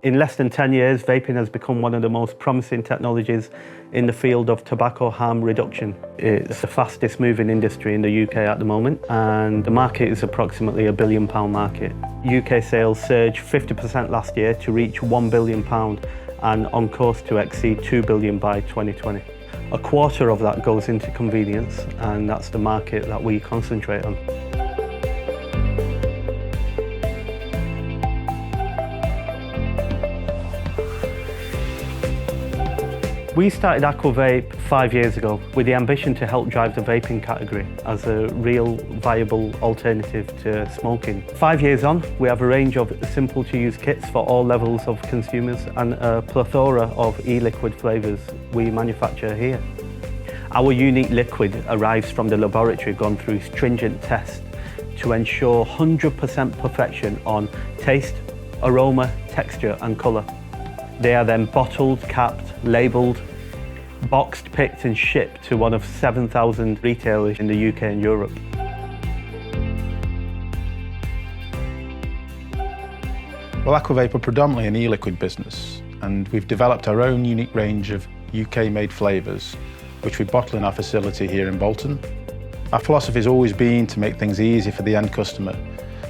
In less than 10 years, vaping has become one of the most promising technologies in the field of tobacco harm reduction. It's the fastest moving industry in the UK at the moment, and the market is approximately £1 billion market. UK sales surged 50% last year to reach £1 billion and on course to exceed £2 billion by 2020. A quarter of that goes into convenience, and that's the market that we concentrate on. We started AquaVape 5 years ago with the ambition to help drive the vaping category as a real viable alternative to smoking. 5 years on, we have a range of simple to use kits for all levels of consumers and a plethora of e-liquid flavours we manufacture here. Our unique liquid arrives from the laboratory gone through stringent tests to ensure 100% perfection on taste, aroma, texture and colour. They are then bottled, capped, labelled, boxed, picked and shipped to one of 7,000 retailers in the UK and Europe. Well, AquaVape are predominantly an e-liquid business, and we've developed our own unique range of UK-made flavours, which we bottle in our facility here in Bolton. Our philosophy has always been to make things easy for the end customer.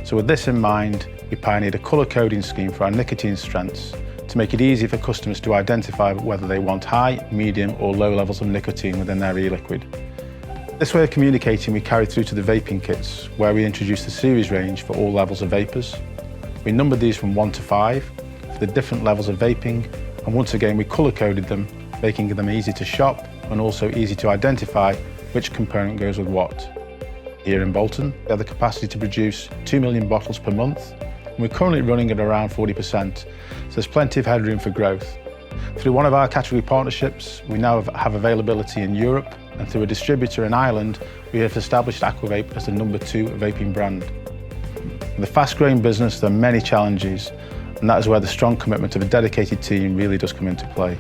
So with this in mind, we pioneered a colour coding scheme for our nicotine strengths to make it easy for customers to identify whether they want high, medium or low levels of nicotine within their e-liquid. This way of communicating we carried through to the vaping kits, where we introduced the series range for all levels of vapours. We numbered these from 1 to 5 for the different levels of vaping, and once again we colour coded them, making them easy to shop and also easy to identify which component goes with what. Here in Bolton, we have the capacity to produce 2 million bottles per month, and we're currently running at around 40%, so there's plenty of headroom for growth. Through one of our category partnerships, we now have availability in Europe, and through a distributor in Ireland, we have established AquaVape as the #2 vaping brand. In the fast-growing business, there are many challenges, and that is where the strong commitment of a dedicated team really does come into play.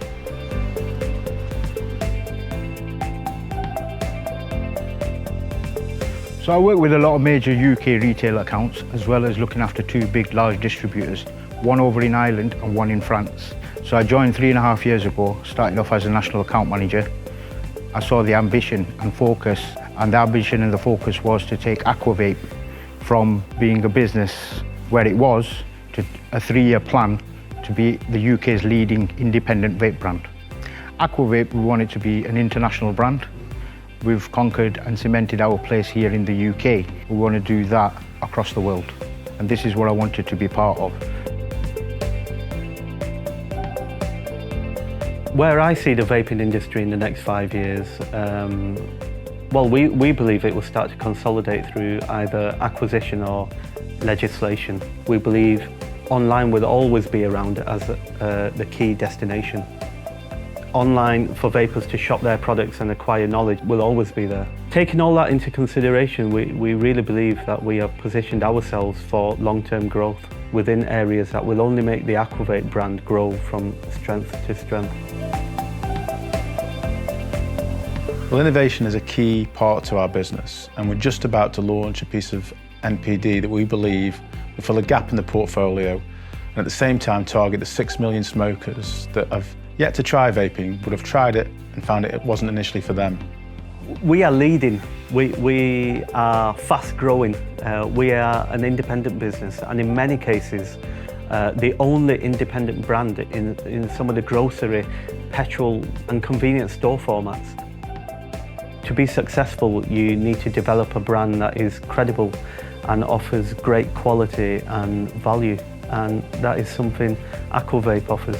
So I work with a lot of major UK retail accounts, as well as looking after 2 big, large distributors, one over in Ireland and one in France. So I joined 3.5 years ago, starting off as a national account manager. I saw the ambition and focus, and the ambition and the focus was to take AquaVape from being a business where it was to a 3-year plan to be the UK's leading independent vape brand. AquaVape, we want it to be an international brand. We've conquered and cemented our place here in the UK. We want to do that across the world, and this is what I wanted to be part of. Where I see the vaping industry in the next 5 years, well, we believe it will start to consolidate through either acquisition or legislation. We believe online will always be around as the key destination. Online for vapers to shop their products and acquire knowledge will always be there. Taking all that into consideration, we really believe that we have positioned ourselves for long-term growth within areas that will only make the AquaVape brand grow from strength to strength. Well, innovation is a key part to our business, and we're just about to launch a piece of NPD that we believe will fill a gap in the portfolio and at the same time target the 6 million smokers that have yet to try vaping, but have tried it and found it wasn't initially for them. We are leading, we are fast growing, we are an independent business, and in many cases the only independent brand in some of the grocery, petrol and convenience store formats. To be successful, you need to develop a brand that is credible and offers great quality and value, and that is something AquaVape offers.